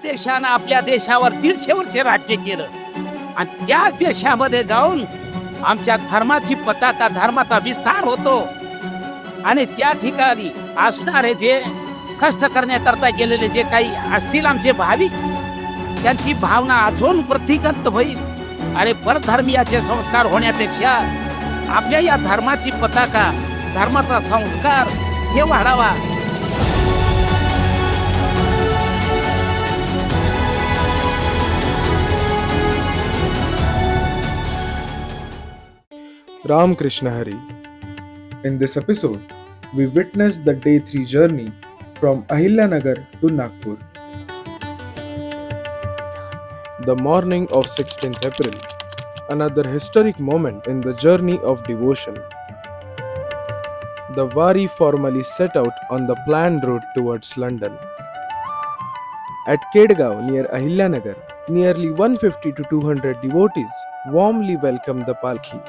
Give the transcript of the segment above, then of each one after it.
देशानं आपल्या देशावर 150 वर्ष राज्य केलं आणि त्या देशामध्ये जाऊन आमच्या धर्माची पताका धर्माचा विस्तार होतो आणि त्या ठिकाणी असणारे जे कष्ट करण्याकरता गेलेले जे काही असतील आमचे भाविक त्यांची भावना अजून वृद्धिंगत होईल. अरे परधर्मीयाचे संस्कार होण्यापेक्षा आपल्या या धर्माची पताका धर्माचा संस्कार हे वाढावा. Ram Krishna Hari. In this episode, we witnessed the day 3 journey from Ahilyanagar to Nagpur. The morning of 16th April, another historic moment in the journey of devotion. The Wari formally set out on the planned route towards London. At Kedgaon near Ahilyanagar, nearly 150 to 200 devotees warmly welcomed the Palki.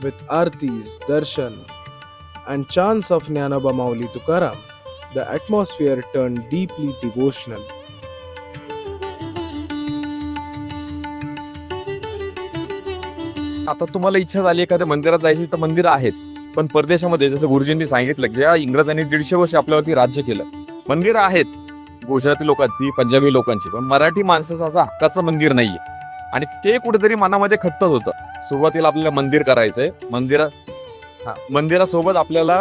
With artis, darshan, and chants of Jnanaba Mauli Tukaram, the atmosphere turned deeply devotional. आता तुम्हाला इच्छा झाली एखाद्या मंदिरात जायची तर मंदिर आहेत, पण परदेशामध्ये जसं गुरुजींनी सांगितलं ज्या इंग्रजांनी 150 वर्ष आपल्यावरती राज्य केलं, मंदिर आहेत गुजराती लोकांची, पंजाबी लोकांची, पण मराठी माणसाचं असं हक्काचं मंदिर नाहीये आणि ते कुठेतरी मनामध्ये खटत होतं. सुरुवातीला आपल्याला मंदिर करायचंय, मंदिरासोबत आपल्याला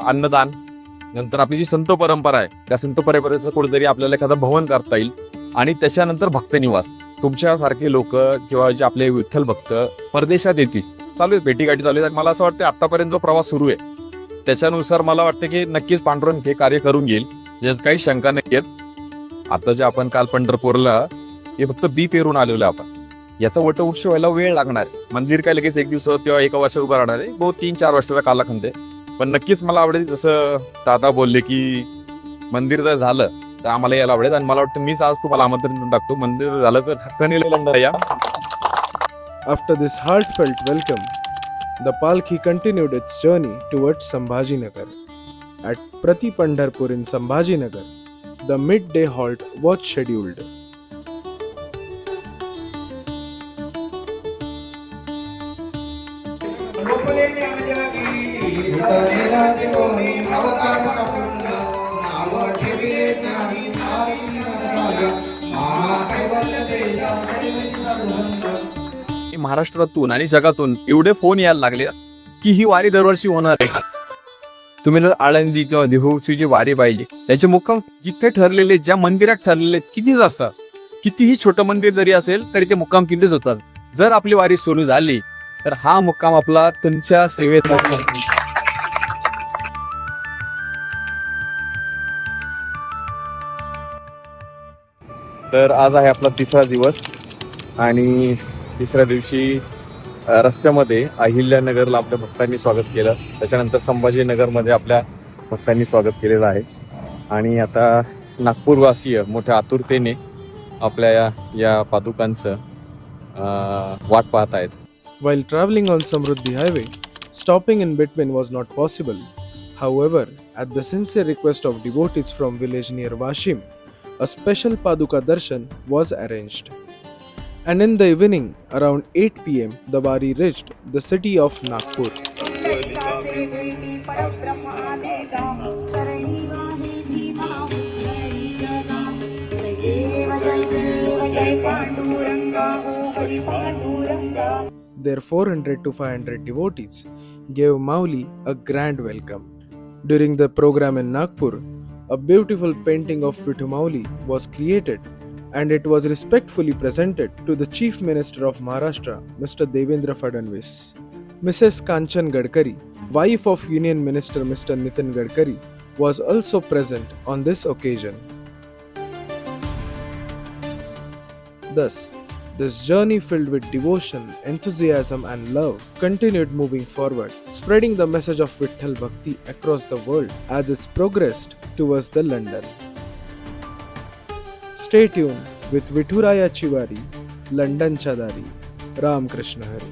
अन्नदान, नंतर आपली जी संत परंपरा आहे त्या संत परंपरेचं कुठेतरी आपल्याला एखादं भवन करता येईल आणि त्याच्यानंतर भक्तनिवास. तुमच्यासारखे लोक किंवा जे आपले विठ्ठल भक्त परदेशात येतील, चालू आहे भेटीगाठी चालू आहे. मला असं वाटतं आतापर्यंत जो प्रवास सुरू आहे त्याच्यानुसार मला वाटतं की नक्कीच पांडुरंग हे कार्य करून घेईल, यात काही शंका नाही आहेत. आता जे आपण काल पंढरपूरला हे फक्त बी पेरून आलेलो आपण, याचा वटवृक्ष व्हायला वेळ लागणार. मंदिर काय लगेच एक दिवस किंवा एका वर्षात उभं राहणार आहे, बहुत 3-4 वर्षाचा कालखंड आहे. पण नक्कीच मला आवडेल, जसं दादा बोलले की मंदिर जर झालं तर आम्हाला यायला आवडेल आणि मला वाटतं मीच आज तुम्हाला आमंत्रण देऊन टाकतो. मंदिर झालं तर हक्काने लंडन या. After this heartfelt welcome, the Palki continued its journey towards Sambhajinagar. At Prati Pandharpur in Sambhajinagar, the midday halt was scheduled. महाराष्ट्रातून आणि जगातून एवढे फोन यायला लागले की ही वारी दरवर्षी होणार आहे. तुम्ही जर आळंदी किंवा देहूची जी वारी पाहिजे त्याचे मुक्काम जिथे ठरलेले, ज्या मंदिरात ठरलेले कितीच असतात, कितीही छोटं मंदिर जरी असेल तरी ते मुक्काम कितीच होतात. जर आपली वारी सुरू झाली तर हा मुक्काम आपला तुमच्या सेवेत. तर आज आहे आपला 3रा दिवस आणि 3ऱ्या दिवशी रस्त्यामध्ये अहिल्यानगरला आपल्या भक्तांनी स्वागत केलं, त्याच्यानंतर संभाजीनगरमध्ये आपल्या भक्तांनी स्वागत केलेलं आहे आणि आता नागपूरवासीय मोठ्या आतुरतेने आपल्या या पादुकांचं वाट पाहत आहेत. While traveling on Samruddhi Highway, stopping in between was not possible. However, at the sincere request of devotees from village near Washim, a special Paduka Darshan was arranged. And in the evening, around 8 p.m., the Wari reached the city of Nagpur. Their 400 to 500 devotees gave Mauli a grand welcome. During the program in Nagpur, a beautiful painting of Vithu Mauli was created and it was respectfully presented to the Chief Minister of Maharashtra, Mr. Devendra Fadnavis. Mrs. Kanchan Gadkari, wife of Union Minister Mr. Nitin Gadkari, was also present on this occasion. Thus, this journey filled with devotion, enthusiasm and love continued moving forward, spreading the message of Vitthal Bhakti across the world as it progressed towards the London. Stay tuned with Vithuraya Chivari, London Chadari, Ram Krishna Hari.